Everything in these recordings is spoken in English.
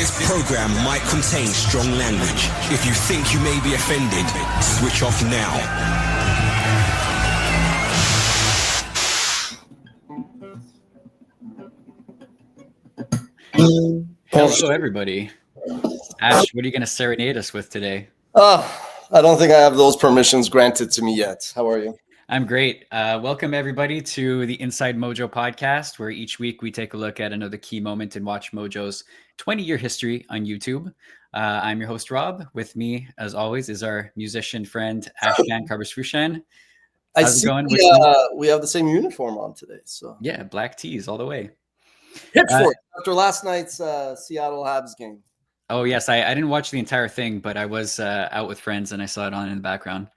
This program might contain strong language. If you think you may be offended, switch off now. Hello, everybody. Ash, what are you going to serenade us with today? I don't think I have those permissions granted to me yet. How are you? I'm great. Welcome, everybody, to the Inside Mojo podcast, where each week we take a look at another key moment in WatchMojo's 20-year history on YouTube. I'm your host, Rob. With me, as always, is our musician friend, Ashkan Karbasfrooshan. How's it going? We have the same uniform on today. So yeah, black tees all the way. Hit for it after last night's Seattle Habs game. Oh, yes. I didn't watch the entire thing, but I was out with friends and I saw it on in the background.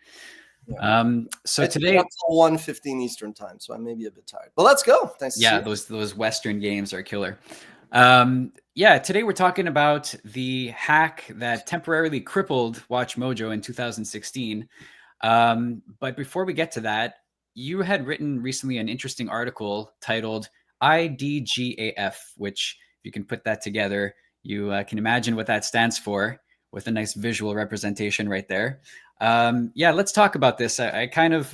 Yeah. So today, 1:15 Eastern time, so I may be a bit tired. But let's go. Thanks. Yeah, those Western games are killer. Today we're talking about the hack that temporarily crippled WatchMojo in 2016. But before we get to that, you had written recently an interesting article titled IDGAF, which if you can put that together, you can imagine what that stands for with a nice visual representation right there. Let's talk about this. I kind of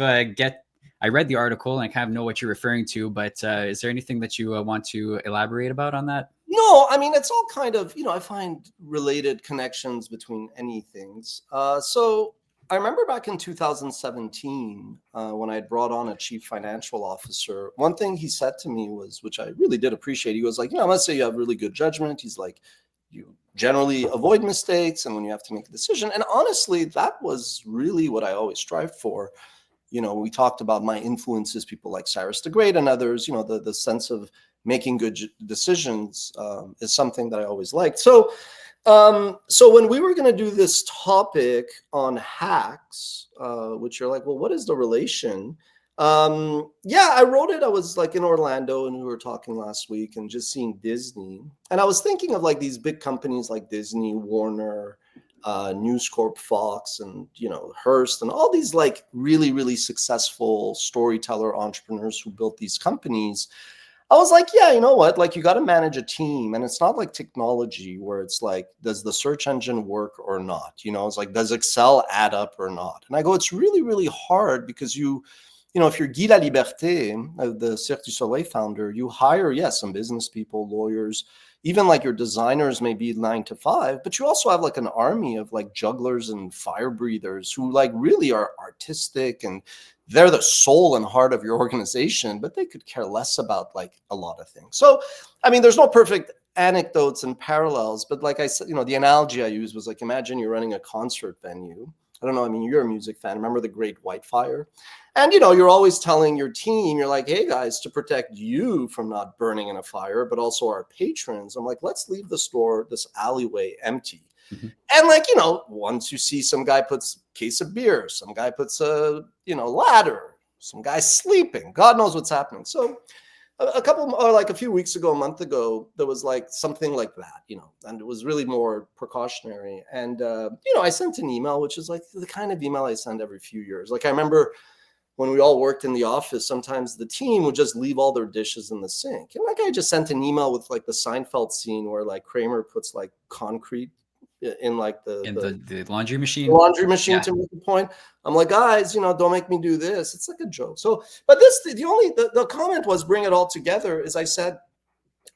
I read the article and I kind of know what you're referring to, but is there anything that you want to elaborate about on that? No, I mean, it's all kind of, I find related connections between any things. So I remember back in 2017, when I had brought on a chief financial officer, one thing he said to me was, which I really did appreciate, he was like, I must say you have really good judgment. He's like, you generally avoid mistakes and when you have to make a decision. And honestly, that was really what I always strived for. We talked about my influences, people like Cyrus the Great and others, the sense of making good decisions is something that I always liked. So when we were going to do this topic on hacks, which you're like, well, what is the relation? I wrote it. I was like in Orlando and we were talking last week and just seeing Disney. And I was thinking of like these big companies like Disney, Warner, News Corp, Fox, and, Hearst, and all these like really, really successful storyteller entrepreneurs who built these companies. I was like, yeah, you know what? Like you got to manage a team, and it's not like technology where it's like, does the search engine work or not? It's like, does Excel add up or not? And I go, it's really, really hard because if you're Guy Laliberté, the Cirque du Soleil founder, you hire, some business people, lawyers, even like your designers may be 9 to 5, but you also have like an army of like jugglers and fire breathers who like really are artistic and they're the soul and heart of your organization, but they could care less about like a lot of things. So, I mean, there's no perfect anecdotes and parallels, but like I said, the analogy I used was like, imagine you're running a concert venue. I don't know. I mean, you're a music fan. Remember the Great White Fire? And, you're always telling your team, you're like, hey, guys, to protect you from not burning in a fire, but also our patrons, I'm like, let's leave the store, this alleyway empty. Mm-hmm. And like, once you see some guy puts a case of beer, some guy puts a, ladder, some guy sleeping, God knows what's happening. So a few weeks ago, a month ago, there was like something like that, and it was really more precautionary. And, I sent an email, which is like the kind of email I send every few years. Like I remember when we all worked in the office, sometimes the team would just leave all their dishes in the sink. And like I just sent an email with like the Seinfeld scene where like Kramer puts like concrete in like the laundry machine. To make a point. I'm like, guys, don't make me do this. It's like a joke. So, but the comment was bring it all together. Is I said,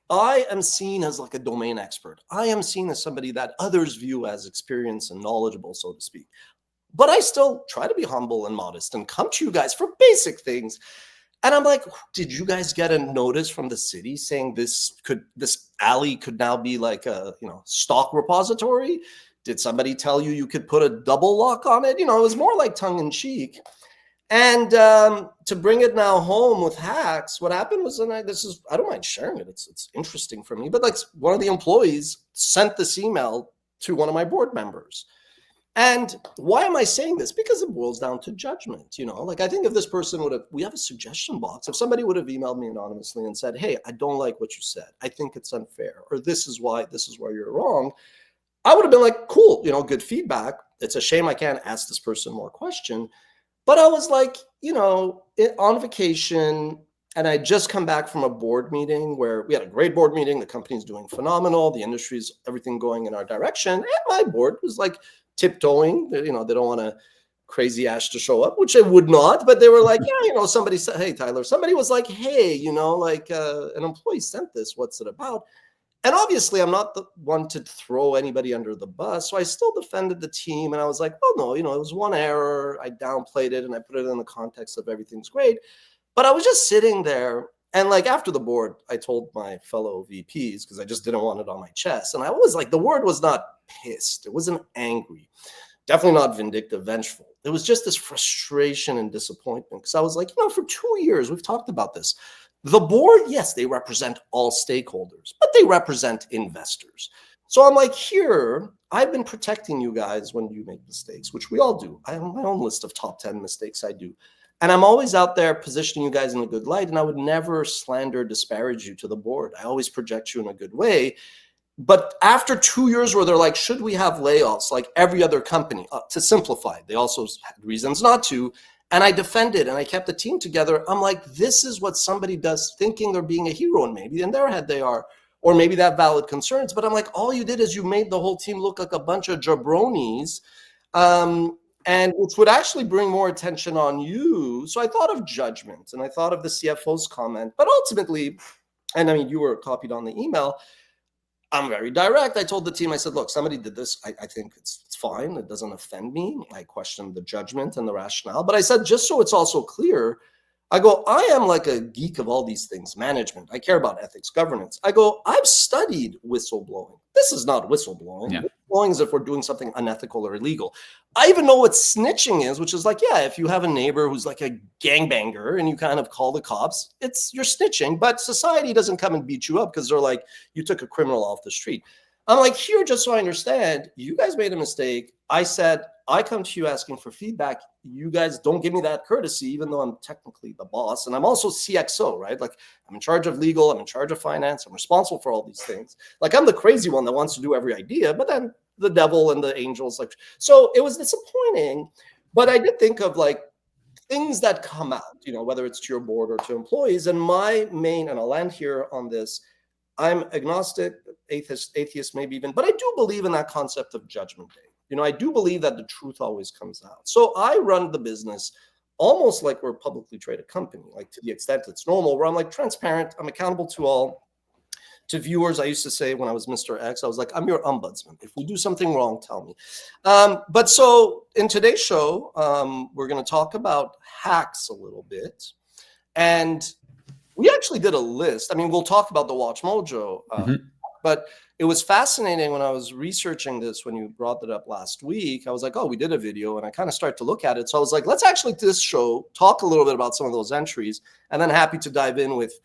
I am seen as like a domain expert. I am seen as somebody that others view as experienced and knowledgeable, so to speak. But I still try to be humble and modest and come to you guys for basic things. And I'm like, did you guys get a notice from the city saying this alley could now be like a, stock repository? Did somebody tell you could put a double lock on it? It was more like tongue in cheek. And to bring it now home with hacks, what happened was, I don't mind sharing it. It's interesting for me, but like one of the employees sent this email to one of my board members. And why am I saying this? Because it boils down to judgment, like I think if this person we have a suggestion box. If somebody would have emailed me anonymously and said, hey, I don't like what you said. I think it's unfair, or this is why you're wrong. I would have been like, cool, good feedback. It's a shame I can't ask this person more question. But I was like, on vacation, And I just come back from a board meeting where we had a great board meeting. The company's doing phenomenal. The industry's everything going in our direction. And my board was like tiptoeing. They don't want to crazy Ash to show up, which I would not. But they were like, yeah, somebody said, hey, Tyler, somebody was like, hey, an employee sent this. What's it about? And obviously, I'm not the one to throw anybody under the bus. So I still defended the team. And I was like, oh, no, it was one error. I downplayed it and I put it in the context of everything's great. But I was just sitting there, and like after the board, I told my fellow VPs because I just didn't want it on my chest. And I was like, the word was not pissed. It wasn't angry, definitely not vindictive, vengeful. It was just this frustration and disappointment because I was like, for 2 years, we've talked about this. The board, yes, they represent all stakeholders, but they represent investors. So I'm like, here, I've been protecting you guys when you make mistakes, which we all do. I have my own list of top 10 mistakes I do. And I'm always out there positioning you guys in a good light. And I would never slander, disparage you to the board. I always project you in a good way. But after 2 years where they're like, should we have layoffs like every other company? To simplify, they also had reasons not to. And I defended and I kept the team together. I'm like, this is what somebody does thinking they're being a hero. And maybe in their head they are. Or maybe that valid concerns. But I'm like, all you did is you made the whole team look like a bunch of jabronis. And which would actually bring more attention on you. So I thought of judgment and I thought of the CFO's comment. But ultimately, and I mean, you were copied on the email, I'm very direct. I told the team, I said, look, somebody did this. I think it's fine. It doesn't offend me. I questioned the judgment and the rationale. But I said, just so it's also clear, I go, I am like a geek of all these things, management. I care about ethics, governance. I go, I've studied whistleblowing. This is not whistleblowing. Yeah. Whistleblowing is if we're doing something unethical or illegal. I even know what snitching is, which is like, yeah, if you have a neighbor who's like a gangbanger and you kind of call the cops, you're snitching. But society doesn't come and beat you up because they're like, you took a criminal off the street. I'm like, here, just so I understand, you guys made a mistake. I said, I come to you asking for feedback. You guys don't give me that courtesy, even though I'm technically the boss. And I'm also CXO, right? Like I'm in charge of legal. I'm in charge of finance. I'm responsible for all these things. Like I'm the crazy one that wants to do every idea, but then the devil and the angels. Like, so it was disappointing, but I did think of like things that come out, whether it's to your board or to employees. And my main, and I'll end here on this, I'm agnostic, atheist maybe even, but I do believe in that concept of judgment day. I do believe that the truth always comes out. So I run the business almost like we're a publicly traded company, like to the extent it's normal, where I'm like transparent, I'm accountable to all. To viewers, I used to say when I was Mr. X, I was like, I'm your ombudsman. If we do something wrong, tell me. But so in today's show, we're going to talk about hacks a little bit. And we actually did a list. I mean, we'll talk about the WatchMojo, but it was fascinating when I was researching this, when you brought it up last week. I was like, oh, we did a video, and I kind of started to look at it. So I was like, let's actually do this show, talk a little bit about some of those entries, and then happy to dive in with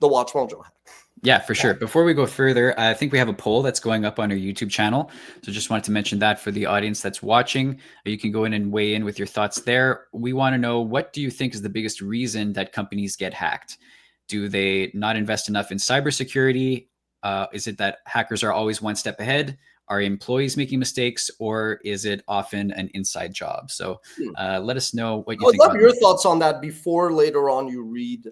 the WatchMojo hack. Yeah, for sure. Before we go further, I think we have a poll that's going up on our YouTube channel. So just wanted to mention that for the audience that's watching. You can go in and weigh in with your thoughts there. We want to know, what do you think is the biggest reason that companies get hacked? Do they not invest enough in cybersecurity? Is it that hackers are always one step ahead? Are employees making mistakes, or is it often an inside job? So let us know what you think. I'd love your thoughts on that before later on you read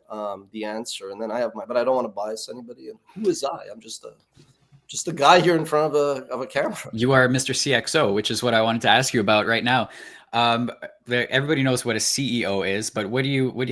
the answer. And then I have but I don't want to bias anybody. And who is I? I'm just a guy here in front of a camera. You are Mr. CXO, which is what I wanted to ask you about right now. Everybody knows what a CEO is, but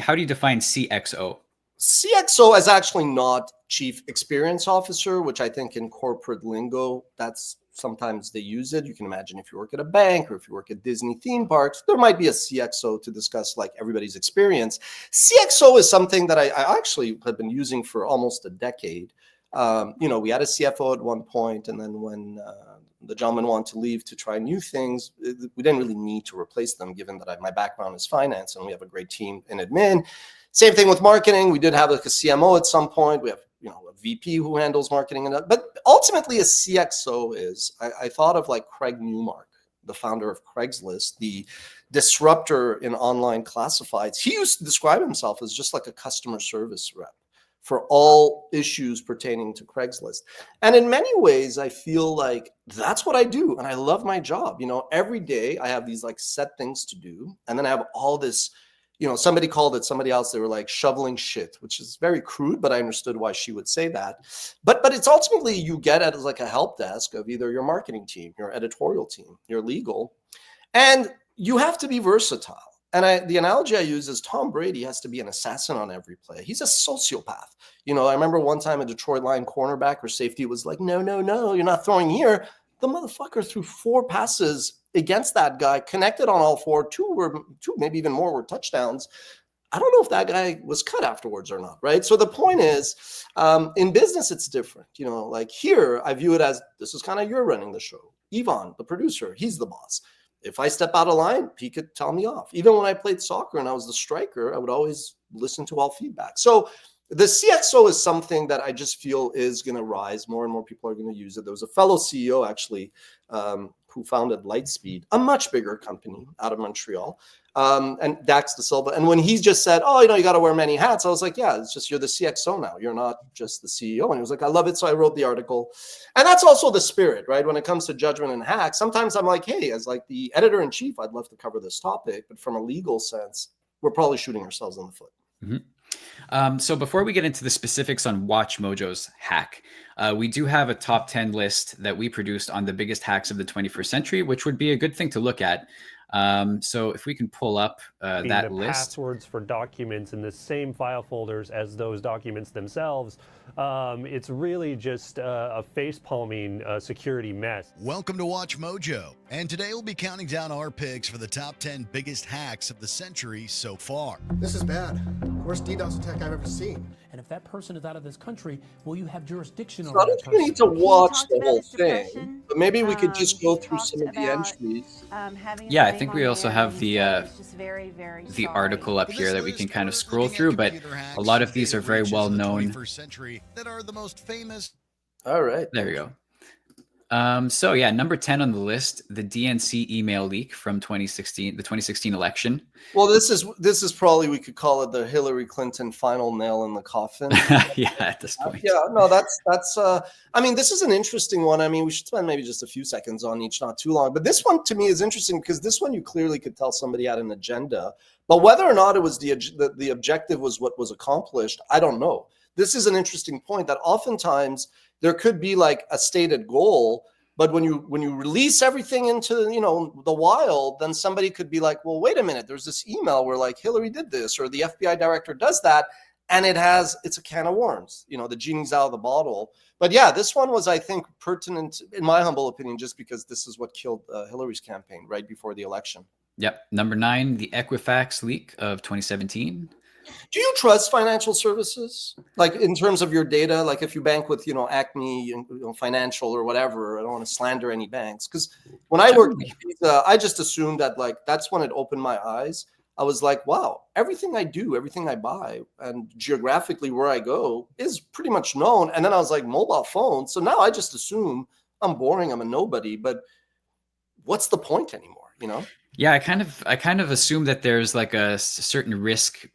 how do you define CXO? CXO is actually not Chief Experience Officer, which I think in corporate lingo, that's sometimes they use it. You can imagine if you work at a bank or if you work at Disney theme parks, there might be a CXO to discuss like everybody's experience. CXO is something that I actually have been using for almost a decade. We had a CFO at one point, and then when the gentleman wanted to leave to try new things, we didn't really need to replace them, given that my background is finance and we have a great team in admin. Same thing with marketing. We did have like a CMO at some point. We have a VP who handles marketing, but ultimately a CXO is. I thought of like Craig Newmark, the founder of Craigslist, the disruptor in online classifieds. He used to describe himself as just like a customer service rep for all issues pertaining to Craigslist. And in many ways, I feel like that's what I do. And I love my job. Every day I have these like set things to do. And then I have all this, somebody called it somebody else. They were like shoveling shit, which is very crude, but I understood why she would say that. But it's ultimately you get it as like a help desk of either your marketing team, your editorial team, your legal, and you have to be versatile. And the analogy I use is Tom Brady has to be an assassin on every play. He's a sociopath. I remember one time a Detroit Lion cornerback or safety was like, no, you're not throwing here. The motherfucker threw 4 passes against that guy, connected on all 4, 2, maybe even more were touchdowns. I don't know if that guy was cut afterwards or not, right? So the point is, in business, it's different. Like here, I view it as this is kind of you're running the show. Yvonne, the producer, he's the boss. If I step out of line, he could tell me off. Even when I played soccer and I was the striker, I would always listen to all feedback. So the CXO is something that I just feel is going to rise. More and more people are going to use it. There was a fellow CEO actually who founded Lightspeed, a much bigger company out of Montreal, and Dax De Silva. And when he just said, oh, you got to wear many hats, I was like, yeah, it's just you're the CXO now. You're not just the CEO. And he was like, I love it. So I wrote the article. And that's also the spirit, right? When it comes to judgment and hacks, sometimes I'm like, hey, as like the editor-in-chief, I'd love to cover this topic. But from a legal sense, we're probably shooting ourselves in the foot. Mm-hmm. So before we get into the specifics on WatchMojo's hack, we do have a top 10 list that we produced on the biggest hacks of the 21st century, which would be a good thing to look at. So if we can pull up that the list. Passwords for documents in the same file folders as those documents themselves. It's really just a face-palming security mess. Welcome to WatchMojo, and today we'll be counting down our picks for the top 10 biggest hacks of the century so far. This is bad. Worst DDoS attack I've ever seen. And if that person is out of this country, will you have jurisdiction So over I don't that think we person? need to watch the about whole his thing, depression. but maybe we could just go through Talked some of the about, entries. having a Yeah, I flame think on we also air, have and the he said it's just very, very the sorry. article up In here this that we can list, kind of we're scroll looking at through, but computer hacks a lot of and these data are very breaches well of the known. 21st century that are the most famous. All right. There you go. So yeah, number 10 on the list, the DNC email leak from 2016, the 2016 election. Well, this is probably, we could call it the Hillary Clinton final nail in the coffin. Yeah, at this point. Yeah, no, that's I mean, this is an interesting one. I mean, we should spend maybe just a few seconds on each, not too long. But this one to me is interesting because this one you clearly could tell somebody had an agenda. But whether or not it was the objective was what was accomplished, I don't know. This is an interesting point that oftentimes there could be like a stated goal, but when you release everything into the wild, then somebody could be like, well, wait a minute, there's this email where like Hillary did this or the FBI director does that, and it's a can of worms. The genie's out of the bottle. But yeah, this one was, I think, pertinent in my humble opinion, just because this is what killed Hillary's campaign right before the election. Yep. Number 9, the Equifax leak of 2017. Do you trust financial services? Like in terms of your data, like if you bank with, Acme, Financial or whatever, I don't want to slander any banks. Because when I worked at Visa, I just assumed that like, that's when it opened my eyes. I was like, wow, everything I do, everything I buy and geographically where I go is pretty much known. And then I was like, mobile phone. So now I just assume I'm boring. I'm a nobody, but what's the point anymore? Yeah, I kind of assume that there's like a certain risk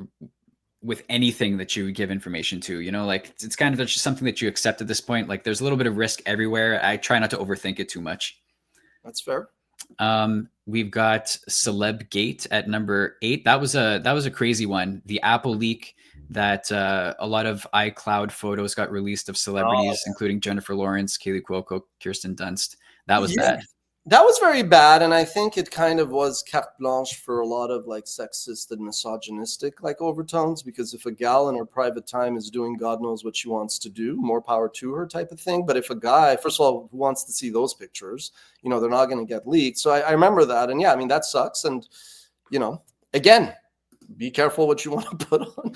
with anything that you give information to, like it's kind of just something that you accept at this point. Like there's a little bit of risk everywhere. I try not to overthink it too much. That's fair. We've got Celebgate at number 8. That was a crazy one. The Apple leak that a lot of iCloud photos got released of celebrities, including Jennifer Lawrence, Kaylee Cuoco, Kirsten Dunst. That was bad. That was very bad, and I think it kind of was carte blanche for a lot of like sexist and misogynistic like overtones, because if a gal in her private time is doing God knows what she wants to do, more power to her type of thing. But if a guy, first of all, who wants to see those pictures, they're not going to get leaked. So I remember that, and yeah, I mean, that sucks. And, again, be careful what you want to put on.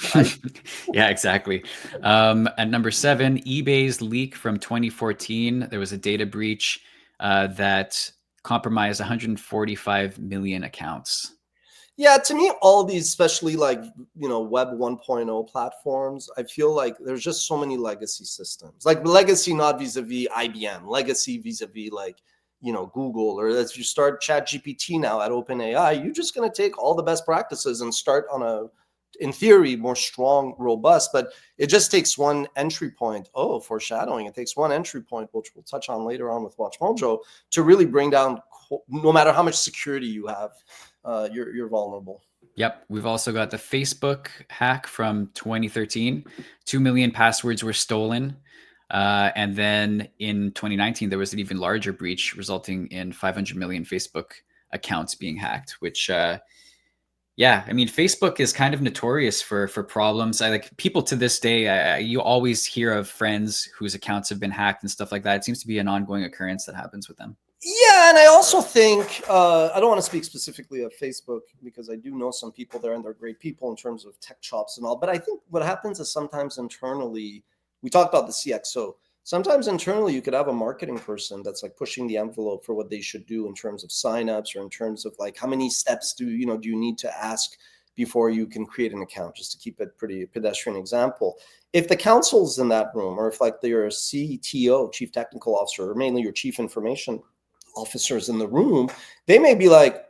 Yeah, exactly. At number 7, eBay's leak from 2014. There was a data breach that compromised 145 million accounts. Yeah, to me, all these, especially like, Web 1.0 platforms, I feel like there's just so many legacy systems. Like legacy, not vis-a-vis IBM, legacy vis-a-vis like, Google, or if you start ChatGPT now at OpenAI, you're just going to take all the best practices and start on in theory, more strong, robust, but it just takes one entry point. Oh, foreshadowing. It takes one entry point, which we'll touch on later on with WatchMojo, to really bring down, no matter how much security you have, you're vulnerable. Yep. We've also got the Facebook hack from 2013. 2 million passwords were stolen. And then in 2019, there was an even larger breach resulting in 500 million Facebook accounts being hacked, which, yeah, I mean, Facebook is kind of notorious for problems. I like people to this day. You always hear of friends whose accounts have been hacked and stuff like that. It seems to be an ongoing occurrence that happens with them. Yeah, and I also think I don't want to speak specifically of Facebook because I do know some people there and they're great people in terms of tech shops and all. But I think what happens is sometimes internally, we talked about the CXO. Sometimes internally, you could have a marketing person that's like pushing the envelope for what they should do in terms of signups or in terms of like how many steps do you need to ask before you can create an account, just to keep it pretty pedestrian example. If the counsel's in that room, or if like your CTO, chief technical officer, or mainly your chief information officers in the room, they may be like,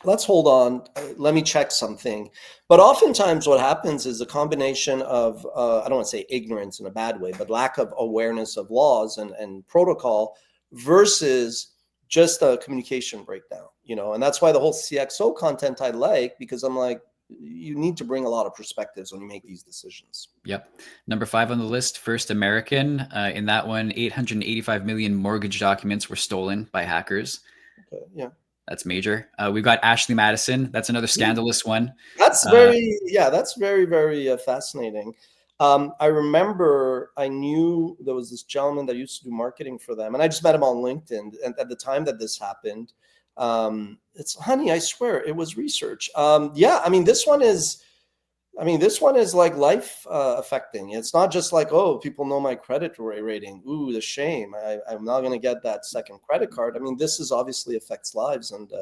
let's hold on, let me check something. But oftentimes what happens is a combination of, I don't want to say ignorance in a bad way, but lack of awareness of laws and protocol versus just a communication breakdown, and that's why the whole CXO content I like, because I'm like, you need to bring a lot of perspectives when you make these decisions. Yep. Number 5 on the list, First American. In that one, 885 million mortgage documents were stolen by hackers. Okay, yeah. That's major. We've got Ashley Madison. That's another scandalous one. That's that's very, very fascinating. I remember I knew there was this gentleman that used to do marketing for them, and I just met him on LinkedIn. And at the time that this happened, honey, I swear it was research. Yeah, I mean, this one is like life affecting. It's not just like, oh, people know my credit rating. Ooh, the shame. I'm not going to get that second credit card. I mean, this is obviously affects lives, and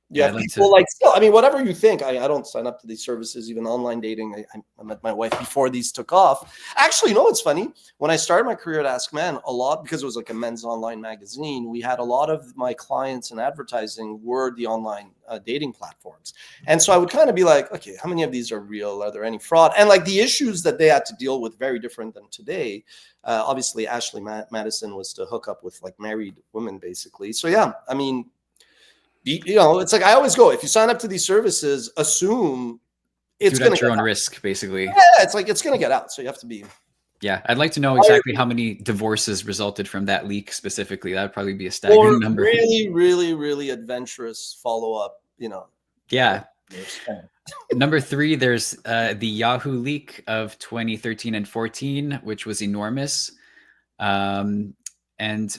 you have people like, still, I mean, whatever you think, I don't sign up to these services, even online dating. I met my wife before these took off. Actually, it's funny. When I started my career at Ask Men, a lot, because it was like a men's online magazine, we had a lot of my clients in advertising were the online dating platforms. And so I would kind of be like, okay, how many of these are real? Are there any fraud? And like the issues that they had to deal with, very different than today. Obviously, Ashley Madison was to hook up with like married women, basically. So yeah, I mean, it's like I always go, if you sign up to these services, assume it's going to your own risk, basically. Yeah, it's like it's going to get out. So you have to be. Yeah, I'd like to know exactly how many divorces resulted from that leak specifically. That would probably be a staggering number. Really, really, really adventurous follow-up, Yeah. Number 3, there's the Yahoo leak of 2013 and 14, which was enormous. And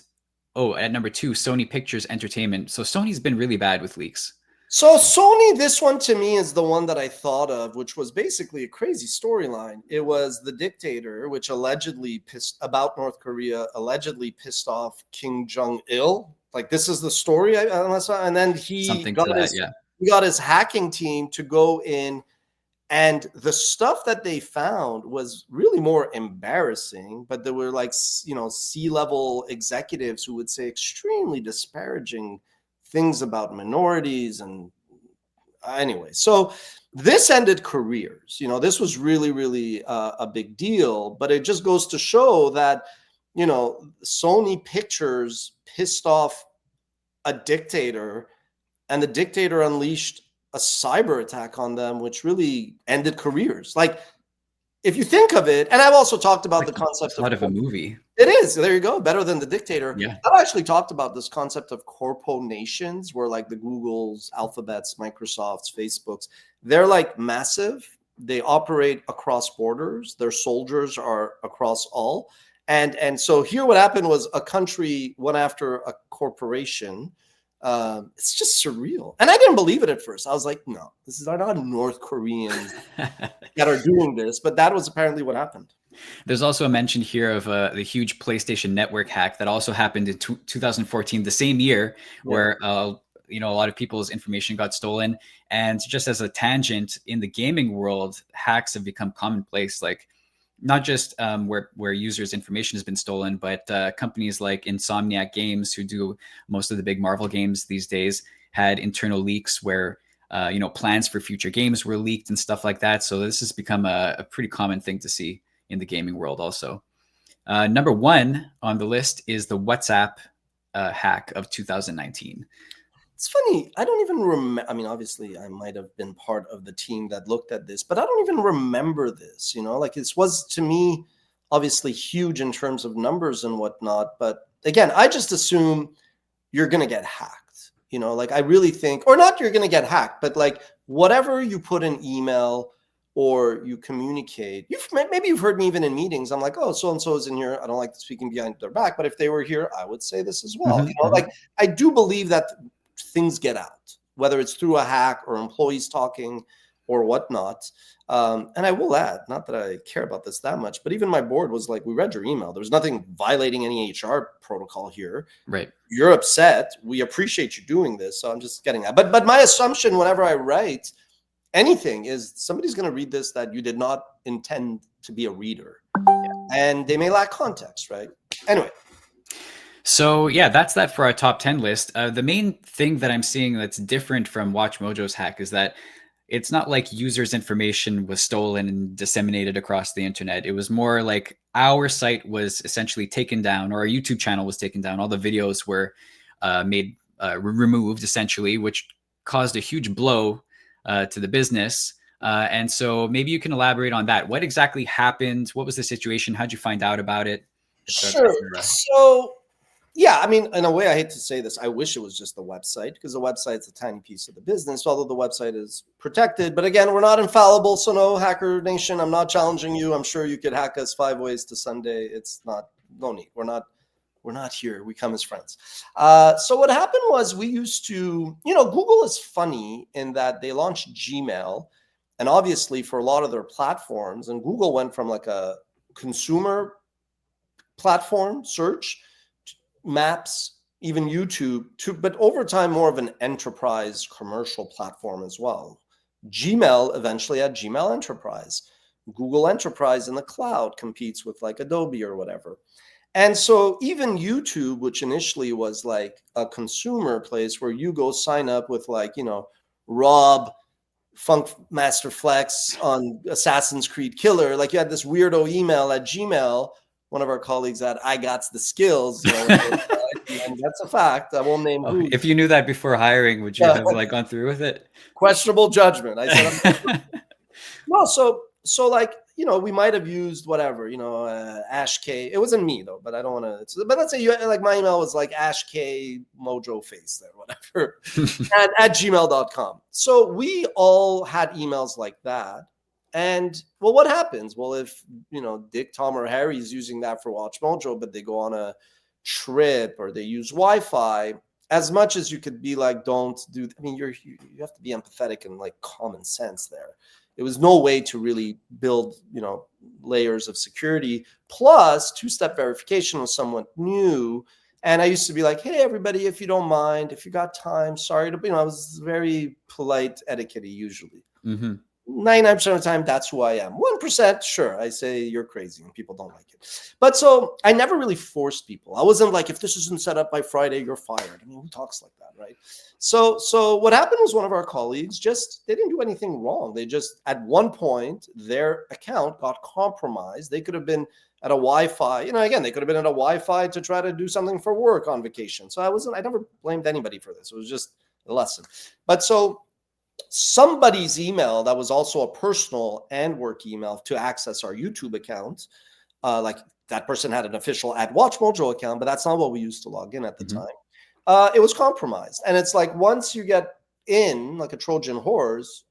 at number 2, Sony Pictures Entertainment. So Sony's been really bad with leaks. So Sony, this one to me is the one that I thought of, which was basically a crazy storyline. It was the dictator, which allegedly about North Korea, allegedly pissed off Kim Jong-il. Like, this is the story. And then he got his hacking team to go in. And the stuff that they found was really more embarrassing, but there were like, C-level executives who would say extremely disparaging things about minorities. And anyway, so this ended careers. This was really, really a big deal, but it just goes to show that, Sony Pictures pissed off a dictator, and the dictator unleashed a cyber attack on them, which really ended careers. Like, if you think of it, and I've also talked about the concept of a movie. It is. There you go. Better than the dictator. Yeah. I've actually talked about this concept of corpo nations, where like the Googles, Alphabets, Microsofts, Facebooks, they're like massive. They operate across borders. Their soldiers are across all. And so here what happened was a country went after a corporation. It's just surreal. And I didn't believe it at first. I was like, no, this is not North Koreans that are doing this. But that was apparently what happened. There's also a mention here of the huge PlayStation Network hack that also happened in 2014, the same year, where a lot of people's information got stolen. And just as a tangent, in the gaming world, hacks have become commonplace. Like, not just where users' information has been stolen, but companies like Insomniac Games, who do most of the big Marvel games these days, had internal leaks where plans for future games were leaked and stuff like that. So this has become a pretty common thing to see in the gaming world also. Number 1 on the list is the WhatsApp hack of 2019. It's funny. I don't even remember. I mean, obviously, I might have been part of the team that looked at this, but I don't even remember this. Like this was to me obviously huge in terms of numbers and whatnot. But again, I just assume you're going to get hacked. Like I really think, or not, you're going to get hacked, but like whatever you put in email or you communicate, maybe you've heard me even in meetings. I'm like, oh, so and so is in here. I don't like speaking behind their back, but if they were here, I would say this as well. Like I do believe that things get out, whether it's through a hack or employees talking or whatnot. And I will add, not that I care about this that much, but even my board was like, we read your email. There was nothing violating any HR protocol here. Right. You're upset. We appreciate you doing this. So I'm just getting that. But my assumption whenever I write anything is somebody's going to read this that you did not intend to be a reader. And they may lack context, right? Anyway. So yeah, that's that for our top 10 list. The main thing that I'm seeing that's different from WatchMojo's hack is that it's not like users' information was stolen and disseminated across the internet. It was more like our site was essentially taken down, or our YouTube channel was taken down. All the videos were removed essentially, which caused a huge blow to the business. And so maybe you can elaborate on that. What exactly happened? What was the situation? How'd you find out about it? Sure. So yeah, I mean, in a way, I hate to say this. I wish it was just the website, because the website's a tiny piece of the business, although the website is protected. But again, we're not infallible. So no, Hacker Nation, I'm not challenging you. I'm sure you could hack us 5 ways to Sunday. It's no need. We're not here. We come as friends. So what happened was we used to, Google is funny in that they launched Gmail. And obviously for a lot of their platforms, and Google went from like a consumer platform search, Maps, even YouTube, but over time more of an enterprise commercial platform as well. Gmail eventually had Gmail Enterprise. Google Enterprise in the cloud competes with like Adobe or whatever. And so even YouTube, which initially was like a consumer place where you go sign up with like, Rob Funk Master Flex on Assassin's Creed Killer, like you had this weirdo email at Gmail. One of our colleagues at I Got the Skills, and that's a fact. I won't name who. If you knew that before hiring, would you have like gone through with it? Questionable judgment. I said, no. So like, we might have used whatever, Ash K. It wasn't me though, but I don't want to. But let's say like my email was like Ash K Mojo Face there, whatever, at gmail.com. So we all had emails like that. And well, what happens? Well, if Dick, Tom, or Harry is using that for WatchMojo, but they go on a trip or they use Wi-Fi, as much as you could be like, don't do. I mean, you have to be empathetic and like common sense there. There was no way to really build layers of security. Plus, two-step verification was somewhat new. And I used to be like, hey, everybody, if you don't mind, if you got time, sorry to, I was very polite, etiquette-y usually. 99% of the time, that's who I am. 1%, sure, I say you're crazy and people don't like it. But so I never really forced people. I wasn't like, if this isn't set up by Friday, you're fired. I mean, who talks like that, right? So what happened was one of our colleagues they didn't do anything wrong. They just, at one point, their account got compromised. They could have been at a Wi-Fi, again, they could have been at a Wi-Fi to try to do something for work on vacation. So I never blamed anybody for this. It was just a lesson. But so somebody's email that was also a personal and work email to access our YouTube account, like that person had an official @WatchMojo account, but that's not what we used to log in at the time. It was compromised. And it's like, once you get in like a Trojan horse,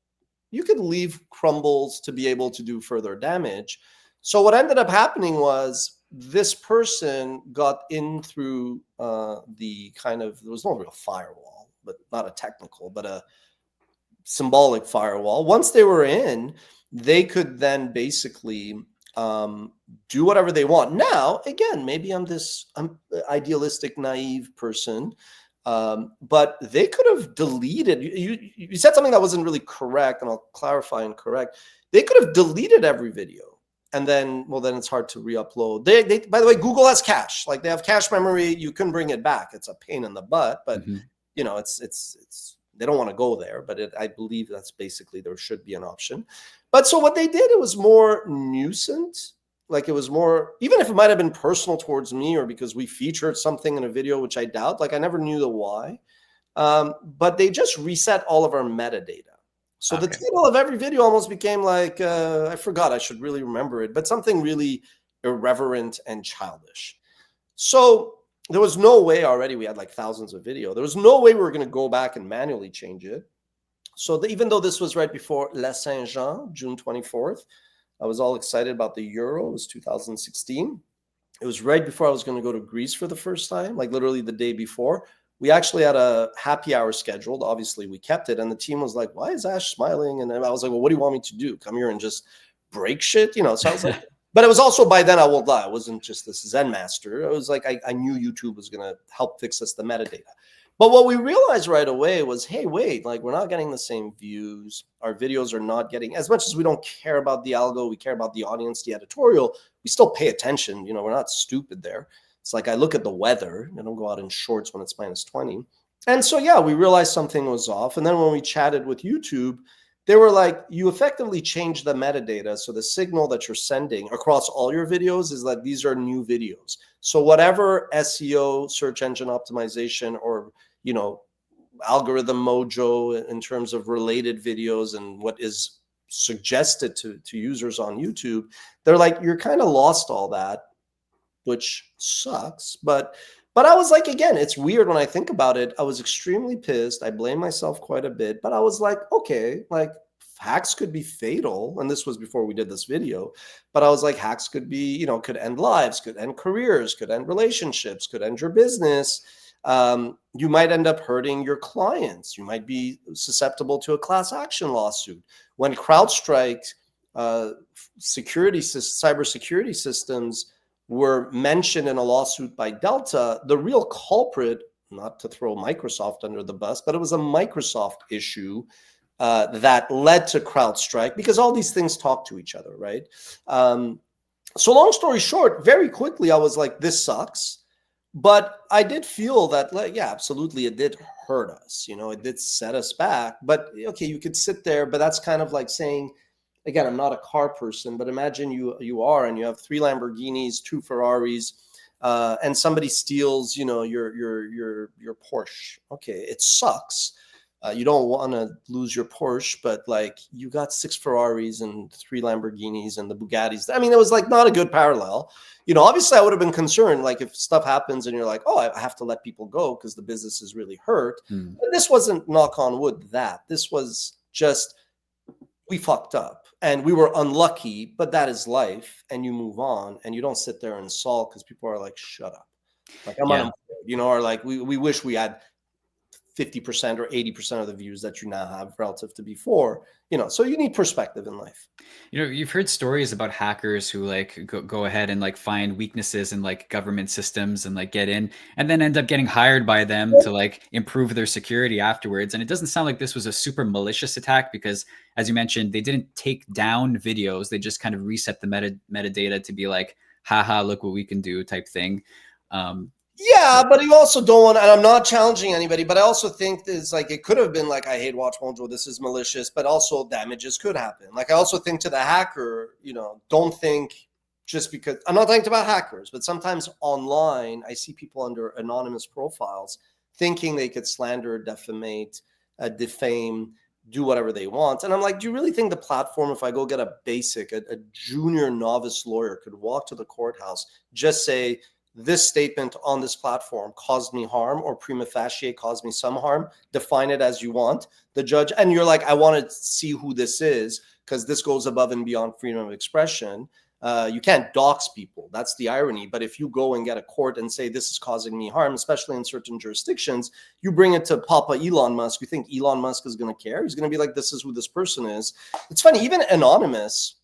you could leave crumbles to be able to do further damage. So what ended up happening was this person got in through the there was no real firewall, but not a technical, but a symbolic firewall. Once they were in, they could then basically do whatever they want. Now, again, maybe I'm idealistic, naive person, but they could have deleted. You said something that wasn't really correct, and I'll clarify and correct. They could have deleted every video. And then it's hard to re-upload. They by the way, Google has cache. Like they have cache memory. You can bring it back. It's a pain in the butt, but it's they don't want to go there. But I believe that's basically, there should be an option. But so what they did, it was more nuisance. Like it was more, even if it might have been personal towards me or because we featured something in a video, which I doubt. Like I never knew the why. but they just reset all of our metadata. So the Okay. title of every video almost became like, I forgot, I should really remember it, but something really irreverent and childish. So there was no way already, we had like thousands of video. There was no way we were going to go back and manually change it. So even though this was right before La Saint-Jean, June 24th, I was all excited about the Euro. It was 2016. It was right before I was going to go to Greece for the first time, like literally the day before. We actually had a happy hour scheduled. Obviously, we kept it. And the team was like, why is Ash smiling? And I was like, well, what do you want me to do? Come here and just break shit? You know, so I was like, but it was also by then, I won't lie, I wasn't just this Zen master. It was like, I knew YouTube was going to help fix us the metadata. But what we realized right away was, hey, wait, like we're not getting the same views. Our videos are not getting, as much as we don't care about the algo, we care about the audience, the editorial, we still pay attention. You know, we're not stupid there. It's like I look at the weather. I don't go out in shorts when it's -20. And so, yeah, we realized something was off. And then when we chatted with YouTube, they were like, you effectively changed the metadata. So the signal that you're sending across all your videos is that these are new videos. So whatever SEO, search engine optimization, or, you know, algorithm mojo in terms of related videos and what is suggested to users on YouTube, they're like, you're kind of lost all that, which sucks. But I was like, again, it's weird when I think about it. I was extremely pissed. I blame myself quite a bit, but I was like, okay, like hacks could be fatal. And this was before we did this video, but I was like, hacks could be, you know, could end lives, could end careers, could end relationships, could end your business. You might end up hurting your clients. You might be susceptible to a class action lawsuit. When CrowdStrike cybersecurity systems were mentioned in a lawsuit by Delta, the real culprit, not to throw Microsoft under the bus, but it was a Microsoft issue that led to CrowdStrike, because all these things talk to each other, right? So long story short, very quickly, I was like, this sucks. But I did feel that, like, yeah, absolutely, it did hurt us. You know, it did set us back. But okay, you could sit there, but that's kind of like saying, again, I'm not a car person, but imagine you are, and you have 3 Lamborghinis, 2 Ferraris, and somebody steals, you know, your Porsche. Okay, it sucks. You don't want to lose your Porsche, but like you got 6 Ferraris and 3 Lamborghinis and the Bugattis. I mean, it was like not a good parallel. You know, obviously I would have been concerned, like if stuff happens and you're like, oh, I have to let people go because the business is really hurt. But this wasn't, knock on wood, that. This was just, we fucked up and we were unlucky, but that is life, and you move on and you don't sit there and sulk because people are like, shut up. Like I'm unemployed, you know, or like we wish we had 50% or 80% of the views that you now have relative to before, you know, so you need perspective in life. You know, you've heard stories about hackers who like go ahead and like find weaknesses in like government systems and like get in and then end up getting hired by them to like improve their security afterwards. And it doesn't sound like this was a super malicious attack because, as you mentioned, they didn't take down videos. They just kind of reset the metadata to be like, haha, look what we can do type thing. Yeah, but you also don't want, and I'm not challenging anybody, but I also think it's like, it could have been like, I hate WatchMojo, this is malicious, but also damages could happen. Like I also think to the hacker, you know, don't think just because, I'm not talking about hackers, but sometimes online, I see people under anonymous profiles thinking they could slander, defamate, defame, do whatever they want. And I'm like, do you really think the platform, if I go get a junior novice lawyer could walk to the courthouse, just say, this statement on this platform caused me harm, or prima facie caused me some harm, define it as you want, the judge, and you're like, I want to see who this is because this goes above and beyond freedom of expression. You can't dox people. That's the irony. But if you go and get a court and say this is causing me harm, especially in certain jurisdictions, you bring it to Papa Elon Musk. You think Elon Musk is going to care? He's going to be like, this is who this person is. It's funny, even Anonymous,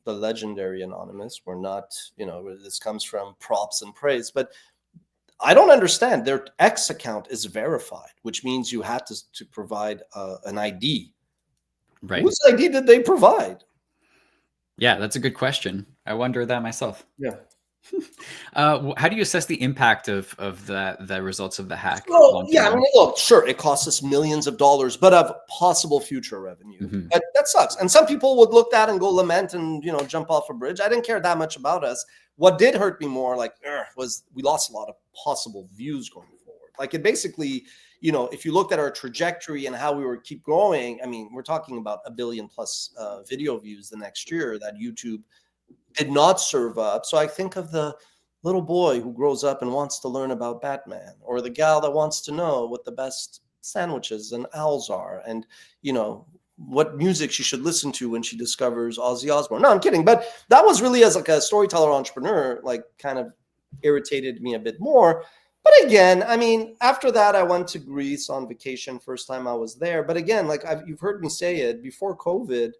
the legendary Anonymous, we're not, you know, this comes from props and praise, but I don't understand. Their X account is verified, which means you had to provide an ID. Right. Whose ID did they provide? Yeah, that's a good question. I wonder that myself. Yeah. How do you assess the impact of the results of the hack? Well, yeah, I mean, look, sure, it costs us millions of dollars, but of possible future revenue. That sucks. And some people would look at and go lament and, you know, jump off a bridge. I didn't care that much about us. What did hurt me more, like, was we lost a lot of possible views going forward. Like it basically, if you looked at our trajectory and how we were keep growing, I mean, we're talking about 1 billion plus video views the next year that YouTube did not serve up. So I think of the little boy who grows up and wants to learn about Batman, or the gal that wants to know what the best sandwiches and owls are, and what music she should listen to when she discovers Ozzy Osbourne. No, I'm kidding. But that was really, as like a storyteller entrepreneur, like kind of irritated me a bit more. But again, I mean, after that, I went to Greece on vacation, first time I was there. But again, like you've heard me say it, before COVID,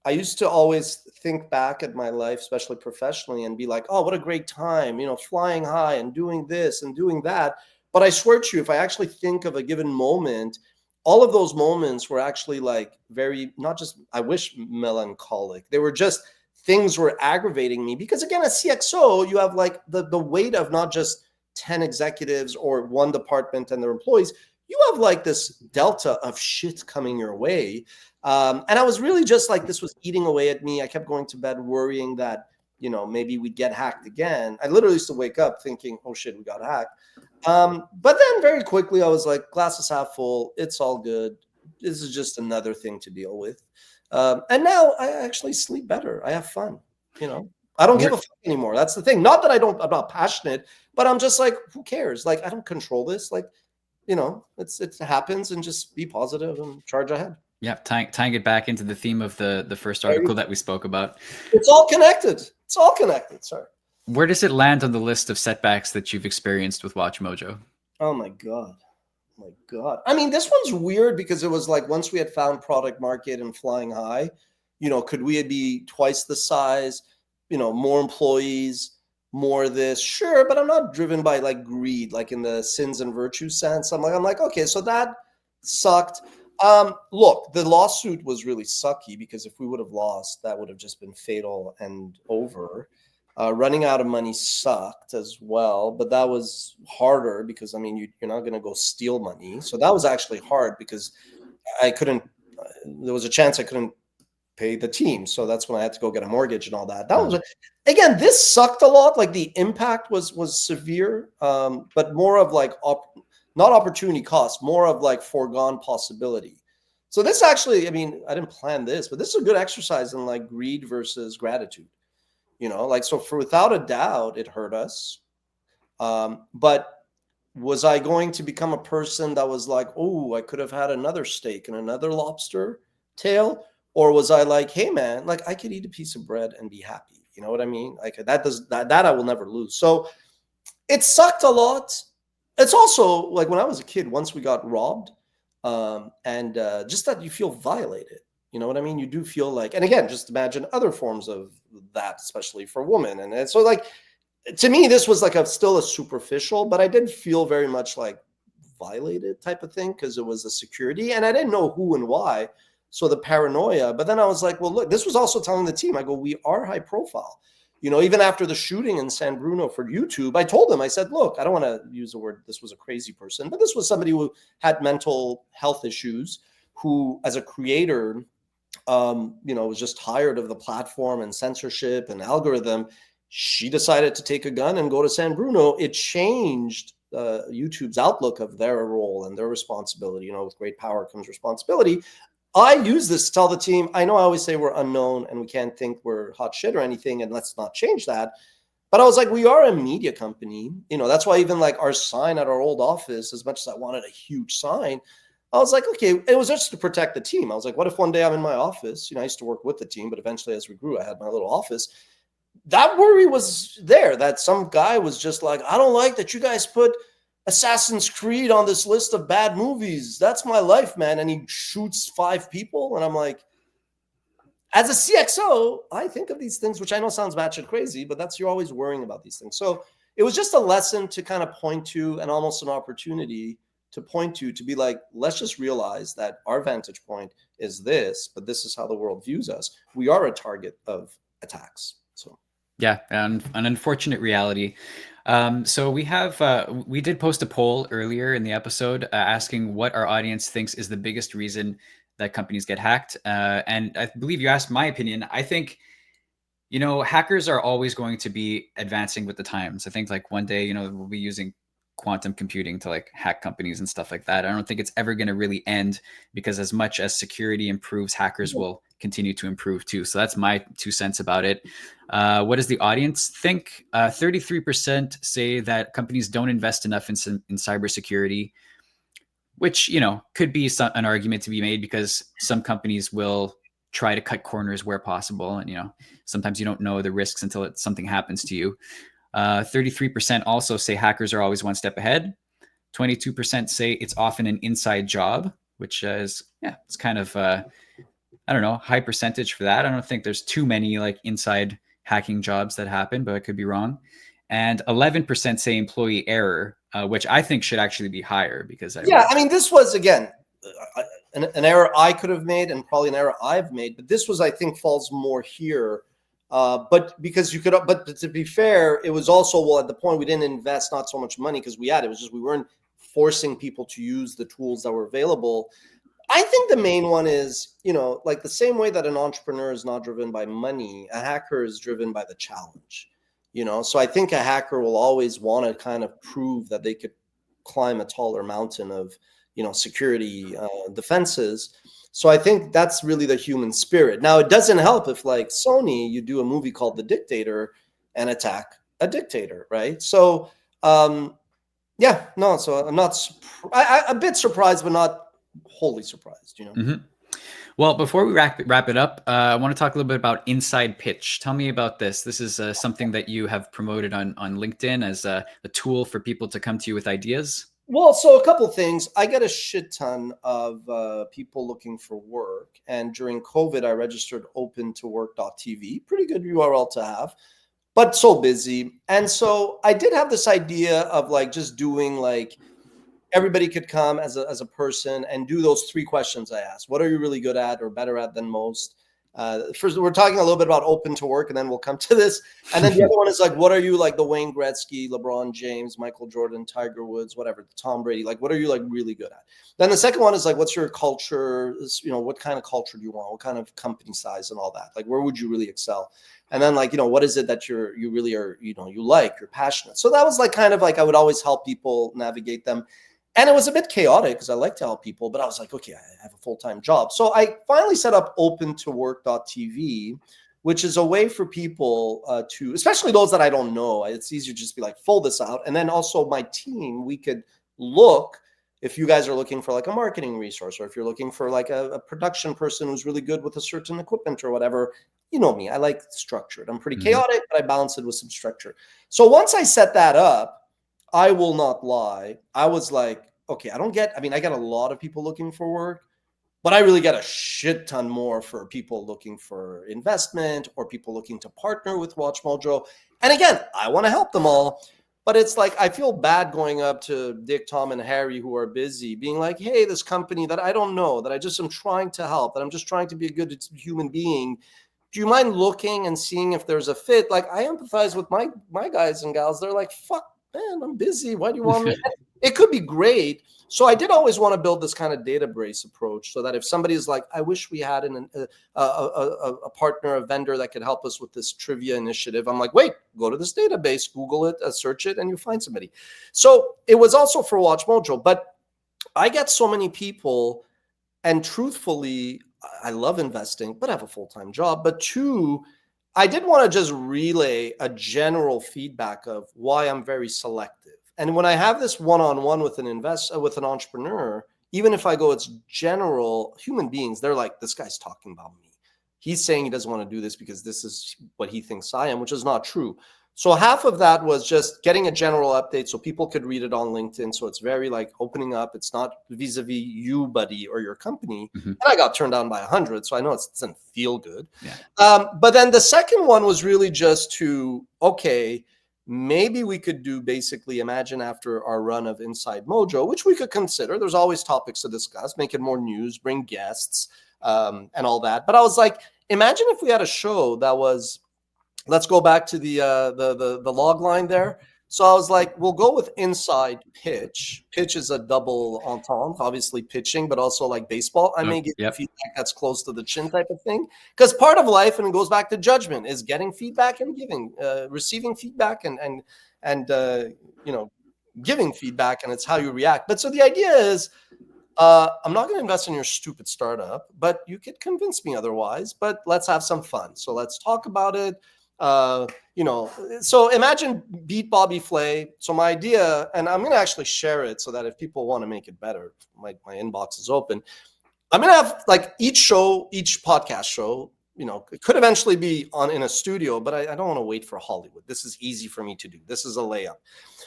I used to always think back at my life, especially professionally, and be like, oh, what a great time, flying high and doing this and doing that. But I swear to you, if I actually think of a given moment, all of those moments were actually like very, not just, I wish, melancholic. They were just, things were aggravating me. Because again, as CXO, you have like the weight of not just 10 executives or one department and their employees. You have like this delta of shit coming your way. And I was really just like, this was eating away at me. I kept going to bed worrying that, maybe we'd get hacked again. I literally used to wake up thinking, oh shit, we got hacked. But then very quickly I was like, glass is half full. It's all good. This is just another thing to deal with. And now I actually sleep better. I have fun. I don't give a fuck anymore. That's the thing. Not that I'm not passionate, but I'm just like, who cares? Like, I don't control this. Like, it happens, and just be positive and charge ahead. Yeah, tying it back into the theme of the first article that we spoke about. It's all connected. It's all connected. Sorry. Where does it land on the list of setbacks that you've experienced with WatchMojo? Oh my God. I mean, this one's weird because it was like, once we had found product market and flying high, could we be twice the size, more employees, more this? Sure, but I'm not driven by like greed, like in the sins and virtues sense. I'm like, okay, so that sucked. Look, the lawsuit was really sucky because if we would have lost, that would have just been fatal and over. Running out of money sucked as well, but that was harder because, I mean, you're not going to go steal money. So that was actually hard because there was a chance I couldn't pay the team. So that's when I had to go get a mortgage and all that. That was, again, this sucked a lot. Like the impact was severe, but more of like, not opportunity cost, more of like foregone possibility. So this actually, I mean, I didn't plan this, but this is a good exercise in like greed versus gratitude. So for without a doubt, it hurt us. But was I going to become a person that was like, oh, I could have had another steak and another lobster tail? Or was I like, hey man, like I could eat a piece of bread and be happy. You know what I mean? Like that I will never lose. So it sucked a lot. It's also like when I was a kid, once we got robbed, and just that you feel violated. You know what I mean? You do feel like, and again, just imagine other forms of that, especially for women. And so like, to me, this was like still a superficial, but I did feel very much like violated type of thing because it was a security and I didn't know who and why. So the paranoia, but then I was like, well, look, this was also telling the team, I go, we are high profile. Even after the shooting in San Bruno for YouTube, I told them, I said, look, I don't want to use the word, this was a crazy person, but this was somebody who had mental health issues, who as a creator, was just tired of the platform and censorship and algorithm. She decided to take a gun and go to San Bruno. It changed YouTube's outlook of their role and their responsibility. With great power comes responsibility. I use this to tell the team, I know I always say we're unknown and we can't think we're hot shit or anything, and let's not change that. But I was like, we are a media company. That's why even like our sign at our old office, as much as I wanted a huge sign, I was like, okay, it was just to protect the team. I was like, what if one day I'm in my office? I used to work with the team, but eventually as we grew, I had my little office. That worry was there, that some guy was just like, I don't like that you guys put Assassin's Creed on this list of bad movies. That's my life, man. And he shoots 5 people. And I'm like, as a CXO, I think of these things, which I know sounds batshit crazy, but you're always worrying about these things. So it was just a lesson to kind of point to, and almost an opportunity to point to be like, let's just realize that our vantage point is this, but this is how the world views us. We are a target of attacks. So yeah, an unfortunate reality. So we did post a poll earlier in the episode asking what our audience thinks is the biggest reason that companies get hacked. And I believe you asked my opinion. I think, hackers are always going to be advancing with the times. I think like one day, we'll be using quantum computing to like hack companies and stuff like that. I don't think it's ever going to really end, because as much as security improves, hackers will continue to improve too. So that's my 2 cents about it. What does the audience think? 33% say that companies don't invest enough in cybersecurity, which, you know, could be an argument to be made, because some companies will try to cut corners where possible. And, you know, sometimes you don't know the risks until something happens to you. 33% also say hackers are always one step ahead. 22% say it's often an inside job, which is, yeah, it's kind of, I don't know, high percentage for that. I don't think there's too many like inside hacking jobs that happen, but I could be wrong. And 11% say employee error, which I think should actually be higher, because I mean, this was, again, an error I could have made, and probably an error I've made, but this was, I think, falls more here. But because you could, but to be fair, it was also, well, at the point we didn't invest not so much money because we had, it was just we weren't forcing people to use the tools that were available. I think the main one is, you know, like the same way that an entrepreneur is not driven by money, a hacker is driven by the challenge, you know? So I think a hacker will always want to kind of prove that they could climb a taller mountain of, you know, security defenses. So I think that's really the human spirit. Now, it doesn't help if, like Sony, you do a movie called The Dictator and attack a dictator, right? So, yeah, no. So I'm not, a bit surprised, but not wholly surprised. You know. Mm-hmm. Well, before we wrap it up, I want to talk a little bit about Inside Pitch. Tell me about this. This is something that you have promoted on LinkedIn as a tool for people to come to you with ideas. Well, so a couple of things. I get a shit ton of people looking for work. And during COVID, I registered opentowork.tv. Pretty good URL to have, but so busy. And so I did have this idea of like just doing like everybody could come as a person and do those 3 questions I asked. What are you really good at or better at than most? First, we're talking a little bit about open to work, and then we'll come to this. And then the other one is like, what are you like the Wayne Gretzky, LeBron James, Michael Jordan, Tiger Woods, whatever, Tom Brady, like, what are you like really good at? Then the second one is like, what's your culture? You know, what kind of culture do you want? What kind of company size and all that? Like, where would you really excel? And then like, you know, what is it that you really are, you know, you like, you're passionate. So that was like kind of like, I would always help people navigate them. And it was a bit chaotic because I like to help people, but I was like, okay, I have a full-time job. So I finally set up opentowork.tv, which is a way for people to, especially those that I don't know, it's easier to just be like, fill this out. And then also my team, we could look, if you guys are looking for like a marketing resource, or if you're looking for like a production person who's really good with a certain equipment or whatever, you know me, I like structured. I'm pretty chaotic, but I balance it with some structure. So once I set that up, I will not lie, I was like, okay, I get a lot of people looking for work, but I really get a shit ton more for people looking for investment or people looking to partner with WatchMojo. And again, I want to help them all, but it's like, I feel bad going up to Dick, Tom, and Harry who are busy being like, hey, this company that I don't know, that I just am trying to help, that I'm just trying to be a good human being, do you mind looking and seeing if there's a fit? Like, I empathize with my guys and gals. They're like, fuck, man, I'm busy. Why do you want me? It could be great. So I did always want to build this kind of database approach so that if somebody is like, I wish we had a partner, a vendor that could help us with this trivia initiative. I'm like, wait, go to this database, Google it, search it, and you find somebody. So it was also for WatchMojo, but I get so many people, and truthfully, I love investing, but I have a full-time job. But 2, I did want to just relay a general feedback of why I'm very selective. And when I have this one-on-one with with an entrepreneur, even if I go, it's general human beings, they're like, this guy's talking about me. He's saying he doesn't want to do this because this is what he thinks I am, which is not true. So half of that was just getting a general update so people could read it on LinkedIn. So it's very like opening up. It's not vis-a-vis you, buddy, or your company. And I got turned down by 100. So I know it doesn't feel good. Yeah. But then the second one was really just to, okay, maybe we could do basically, imagine after our run of Inside Mojo, which we could consider. There's always topics to discuss, make it more news, bring guests and all that. But I was like, imagine if we had a show that was, let's go back to the log line there. So I was like, we'll go with Inside Pitch. Pitch is a double entendre, obviously pitching, but also like baseball. I may give feedback that's close to the chin type of thing. Because part of life, and it goes back to judgment, is getting feedback and giving, receiving feedback and you know, giving feedback, and it's how you react. But so the idea is, I'm not going to invest in your stupid startup, but you could convince me otherwise. But let's have some fun. So let's talk about it. So imagine beat Bobby Flay. So my idea, and I'm going to actually share it so that if people want to make it better, my inbox is open. I'm going to have like each podcast show, it could eventually be in a studio, but I don't want to wait for Hollywood. This is easy for me to do. This is a layup.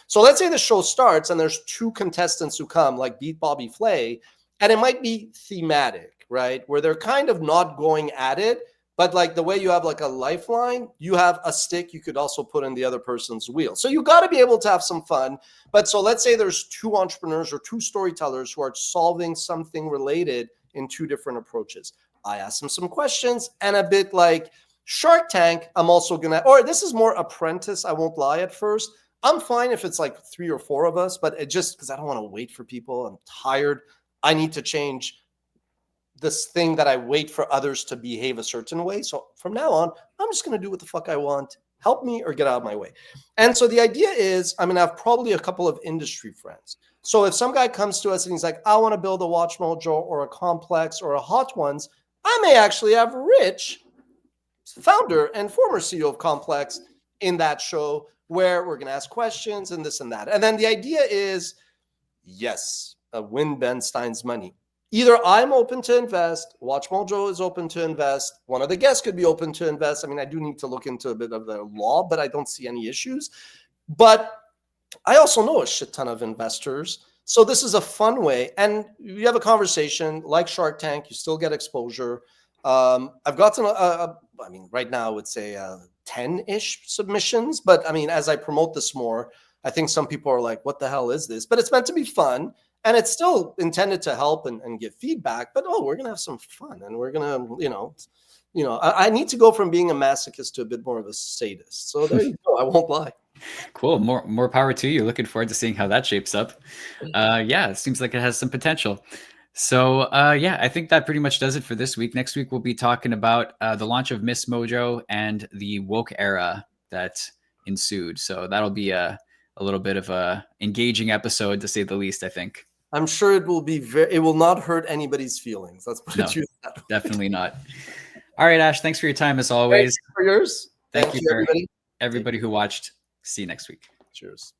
So let's say the show starts and there's 2 contestants who come, like beat Bobby Flay, and it might be thematic, right? Where they're kind of not going at it, but like the way you have like a lifeline, you have a stick you could also put in the other person's wheel. So you got to be able to have some fun. But so let's say there's 2 entrepreneurs or 2 storytellers who are solving something related in 2 different approaches. I ask them some questions, and a bit like Shark Tank, I'm also going to, or this is more Apprentice, I won't lie at first. I'm fine if it's like 3 or 4 of us, but it just, because I don't want to wait for people. I'm tired. I need to change this thing that I wait for others to behave a certain way. So from now on, I'm just going to do what the fuck I want. Help me or get out of my way. And so the idea is I'm going to have probably a couple of industry friends. So if some guy comes to us and he's like, I want to build a WatchMojo or a Complex or a Hot Ones, I may actually have Rich, founder and former CEO of Complex, in that show where we're going to ask questions and this and that. And then the idea is, yes, win Ben Stein's money. Either I'm open to invest, WatchMojo is open to invest, one of the guests could be open to invest. I mean, I do need to look into a bit of the law, but I don't see any issues. But I also know a shit ton of investors. So this is a fun way. And you have a conversation like Shark Tank, you still get exposure. I've gotten, right now I would say 10-ish submissions. But I mean, as I promote this more, I think some people are like, what the hell is this? But it's meant to be fun. And it's still intended to help and give feedback. But, we're going to have some fun. And we're going to, I need to go from being a masochist to a bit more of a sadist. So there you go. I won't lie. Cool. More power to you. Looking forward to seeing how that shapes up. It seems like it has some potential. So I think that pretty much does it for this week. Next week, we'll be talking about the launch of Miss Mojo and the woke era that ensued. So that'll be a little bit of a engaging episode, to say the least, I think. I'm sure it will be it will not hurt anybody's feelings. Let's put it that way. Definitely not. All right, Ash, thanks for your time as always. Thanks for yours. Thank you for everybody who watched. See you next week. Cheers.